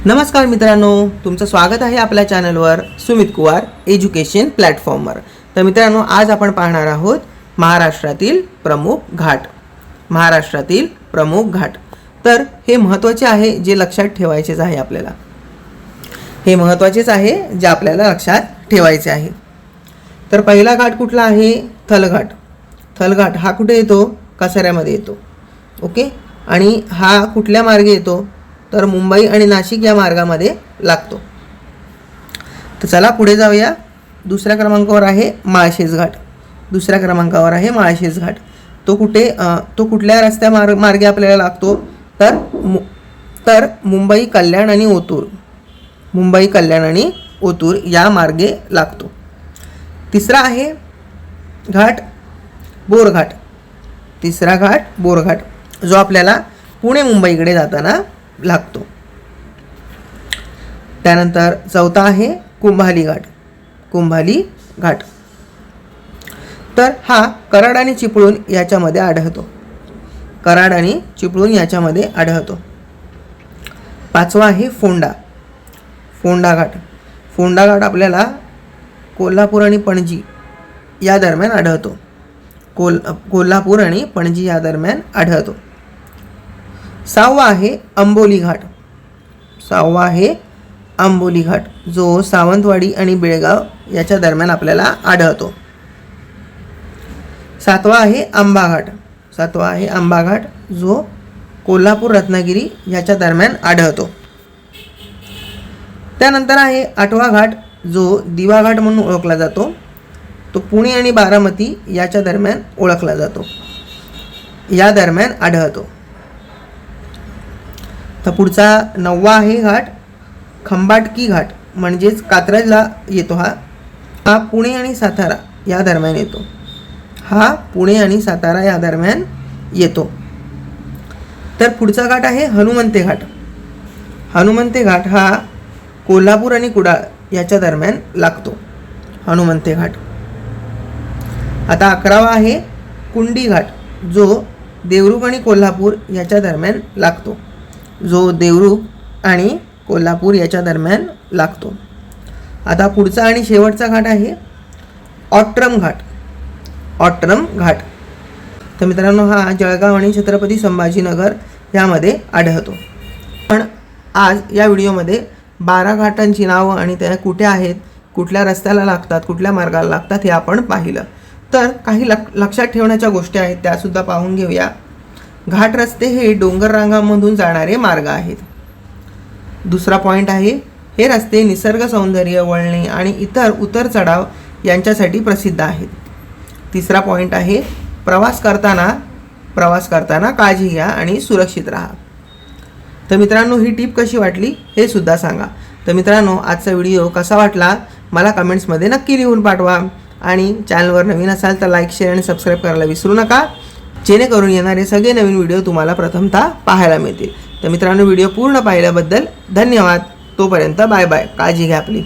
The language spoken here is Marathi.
नमस्कार मित्रांनो, तुमचं स्वागत आहे आपल्या चॅनलवर सुमित कुवार एज्युकेशन प्लॅटफॉर्मवर। तर मित्रांनो, आज आपण पाहणार आहोत महाराष्ट्रातील प्रमुख घाट। तर हे महत्त्वाचे आहे, जे लक्षात ठेवायचेच आहे आपल्याला। हे महत्त्वाचेच आहे, जे आपल्याला लक्षात ठेवायचे आहे। तर पहिला घाट कुठला आहे? थलघाट। थलघाट हा कुठे येतो? कसाऱ्यामध्ये येतो। ओके, आणि हा कुठल्या मार्गे येतो? तर मुंबई आणि नाशिक या मार्गामध्ये लागतो। तर चला पुढे जाऊया। दुसऱ्या क्रमांकावर आहे माळशेज घाट। तो कुठल्या रस्त्या मार्गे आपल्याला लागतो? तर मुंबई कल्याण आणि ओतूर या मार्गे लागतो। तिसरा आहे घाट बोरघाट। जो आपल्याला पुणे मुंबईकडे जाताना लागतो। त्यानंतर चौथा आहे कुंभाली घाट। तर हा कराड आणि चिपळूण याच्यामध्ये आढळतो। पाचवा आहे फोंडा घाट। फोंडा घाट आपल्याला कोल्हापूर आणि पणजी या दरम्यान आढळतो। सहावा आहे अंबोली घाट, जो सावंतवाडी आणि बेळगाव याच्या दरम्यान आपल्याला आढळतो। सातवा आहे आंबा घाट, जो कोल्हापूर रत्नागिरी याच्या दरम्यान आढळतो। त्यानंतर आहे आठवा घाट, जो दिवा घाट म्हणून ओळखला जातो। तो पुणे आणि बारामती याच्या दरम्यान आढळतो। तर पुढचा नववा आहे घाट खंबाटकी घाट, म्हणजेच कात्रजला येतो। हा पुणे आणि सातारा या दरम्यान येतो। तर पुढचा घाट आहे हनुमंते घाट हा कोल्हापूर आणि कुडाळ याच्या दरम्यान लागतो। आता 11वा आहे कुंडी घाट, जो देवरुख आणि कोल्हापूर याच्या दरम्यान लागतो। आता पुढचा आणि शेवटचा घाट आहे ऑट्रम घाट। तर मित्रांनो, हा जळगाव आणि छत्रपती संभाजीनगर यामध्ये आढळतो। पण आज या व्हिडिओमध्ये 12 घाटांची नावं आणि त्या कुठे आहेत, कुठल्या रस्त्याला लागतात, कुठल्या मार्गाला लागतात हे आपण पाहिलं। तर काही लक्षात ठेवण्याच्या गोष्टी आहेत, त्यासुद्धा पाहून घेऊया। घाट रस्ते हे डोंगर रांगांमधून जाणारे मार्ग आहेत। दुसरा पॉईंट आहे, हे रस्ते निसर्ग सौंदर्य, वळणे आणि इतर उतर चढाव यांच्यासाठी प्रसिद्ध आहेत। तिसरा पॉईंट आहे, प्रवास करताना काळजी घ्या आणि सुरक्षित राहा। तर मित्रांनो, ही टीप कशी वाटली हे सुद्धा सांगा। तर मित्रांनो, आजचा व्हिडिओ कसा वाटला मला कमेंट्समध्ये नक्की लिहून पाठवा। आणि चॅनलवर नवीन असाल तर लाईक, शेअर आणि सबस्क्राईब करायला विसरू नका, जेणेकरून येणारे सगळे नवीन व्हिडिओ तुम्हाला प्रथमतः पाहायला मिळतील। तर मित्रांनो, व्हिडिओ पूर्ण पाहिल्याबद्दल धन्यवाद। तोपर्यंत बाय बाय, काळजी घ्या आपली।